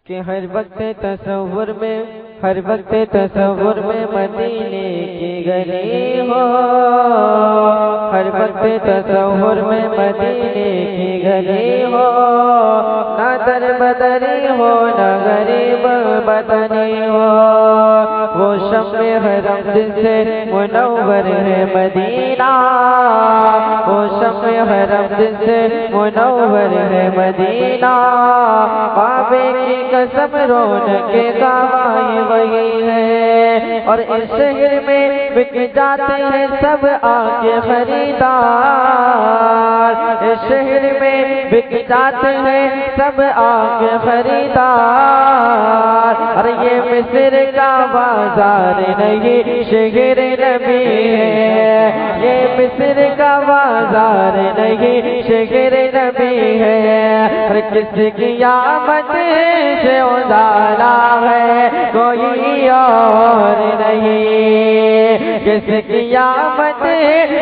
کہ ہر وقت تصور میں مدینے کی گلی ہو، ہر وقت تصور میں مدینے کی گلی ہو، نہ در بدری ہو نہ غریب بدنی ہو، وہ شمع حرم جس سے منور ہے مدینہ، وہ شمع حرم جس سے منور ہے مدینہ، کعبے کی قسم رونق گواہی وہی ہے، اور اس شہر میں بک جاتے ہیں سب آگے خریدار، اس شہر میں بک جاتے ہیں سب آگے خریدار، اور یہ مصر کا بازار نہیں شہر نبی ہے، یہ مصر کا بازار نہیں شہر نبی ہے، اور کس کی آمد سے اجالا ہے کوئی اور نہیں، کس کی آمد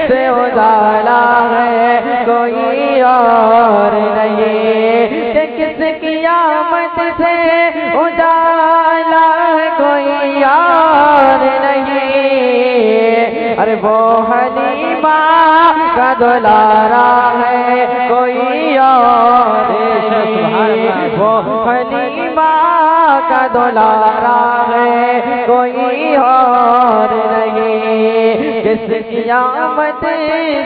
سے اجالا ہے کوئی اور نہیں، کہ کس کی آمد سے اجالا ہے کوئی اور نہیں، ارے وہ حلیمہ کا دلارا ہے کوئی اور نہیں، وہ حلیمہ کا دلارا ہے کوئی اور نہیں، کس کی آمد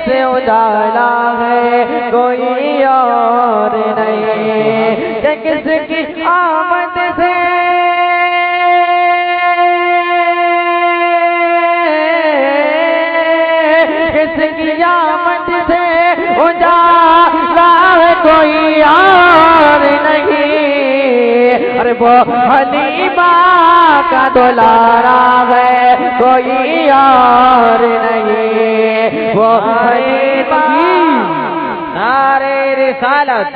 سے اجالا ہے کوئی اور نہیں، کہ کس کی آمد سے اجالا ہے کوئی اور نہیں، ارے وہ حلیمہ کا دلارا ہے کوئی اور نہیں، وہ حلیمہ۔ نعرہ رسالت،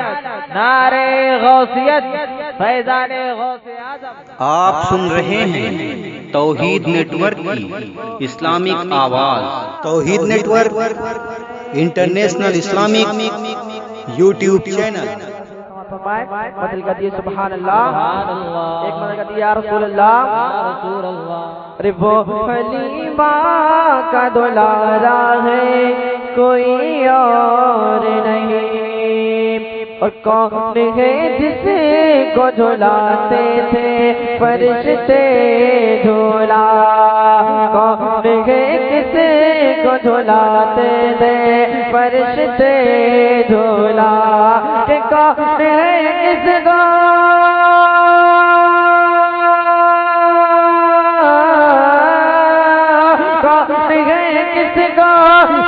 نعرہ غوثیت، فیضان غوث اعظم۔ آپ سن رہے ہیں توحید نیٹ ورک کی اسلامک آواز۔ Tauheed network international Islamic YouTube channel. مدل کا دیئے سبحان اللہ، ایک مدل کا دیئے یا رسول اللہ، ارے وہ حلیمہ کا دلارا ہے کوئی اور نہیں، اور کون ہے جس کو جھلاتے تھے فرشتے جھولا، کون ہے کس کو جھلاتے تھے فرشتے جھولا، کہ کون ہے کس کو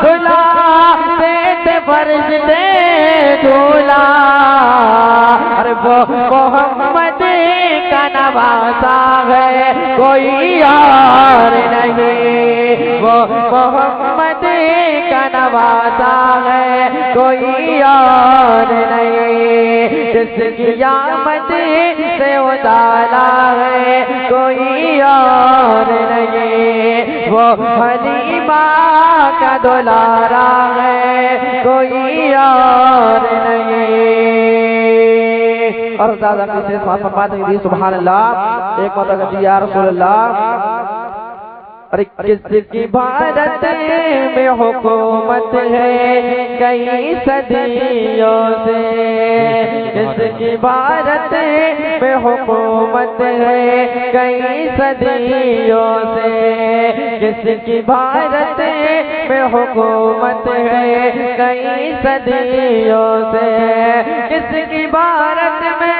جھلاتے تھے فرشتے جھولا، ارے وہ محمد کا نواسا ہے کوئی اور نہیں، وہ محمد کا نواسا ہے کوئی اور نہیں، جس کی آمد سے اجالا ہے کوئی اور نہیں، وہ حلیمہ کا دلارا ہے کوئی اور نہیں۔ اور زیادہ کسی سے فرماتے ہیں سبحان اللہ، ایک مرتبہ کہتی یا رسول اللہ، اور کس کی بھارت میں حکومت ہے کئی صدیوں سے، کس کی بھارت میں حکومت ہے کئی صدیوں سے، کس کی بھارت میں حکومت ہے کئی صدیوں سے، کس کی بھارت میں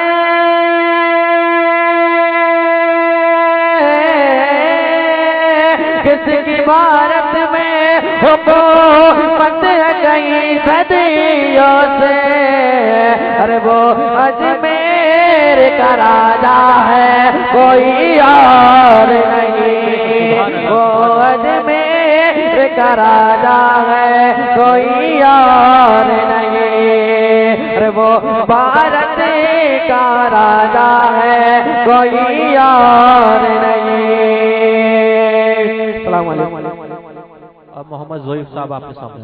کس کی بھارت میں حکومت ہے کئی صدیوں سے، ارے وہ اجمیر کا راجا ہے کوئی اور نہیں، وہ اجمیر کا راجا ہے کوئی اور نہیں، ارے وہ بھارت کا راجا ہے کوئی اور نہیں۔ السلام علیکم۔ اب محمد ظہیر صاحب آپ کے سامنے۔